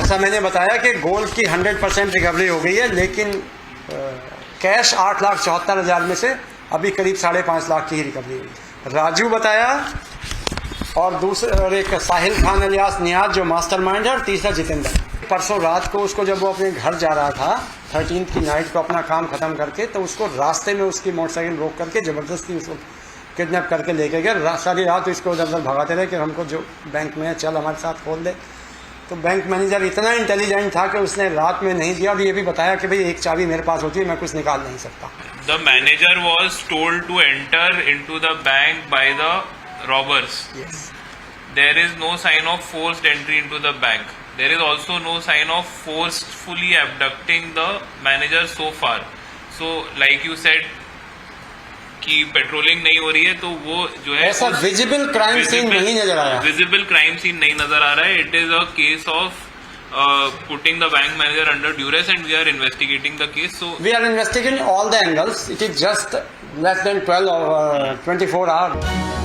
जैसा मैंने बताया कि गोल्ड की 100% रिकवरी हो गई है, लेकिन कैश 8,74,000 में से अभी करीब 5.5 लाख की ही रिकवरी हुई। राजू बताया, और दूसरे एक साहिल खान अलियास नियाज जो मास्टरमाइंड है, और तीसरा जितेंद्र। परसों रात को उसको जब वो अपने घर जा रहा था 13 की नाइट को अपना काम खत्म करके, तो उसको रास्ते में उसकी मोटरसाइकिल रोक करके ज़बरदस्ती उसको किडनैप करके लेके गए। सारी रात इसको उधर उधर भगाते रहे कि हमको जो बैंक में है चल हमारे साथ खोल दे। तो बैंक मैनेजर इतना इंटेलिजेंट था कि उसने रात में नहीं दिया, और ये भी बताया कि भाई एक चाबी मेरे पास होती है, मैं कुछ निकाल नहीं सकता। The manager was told to enter into the bank by the robbers. Yes. There is no sign of forced entry into the bank. There is also no sign of forcefully abducting the manager so far. So, like you said, कि patrolling नहीं हो रही है, तो वो जो है ऐसा विजिबल क्राइम सीन नहीं नजर आया। विजिबल क्राइम सीन नहीं नजर आ रहा है। It is a case of putting the bank manager under duress, and we are investigating the case. So we are investigating all the angles. It is just less than 12 or 24 hours.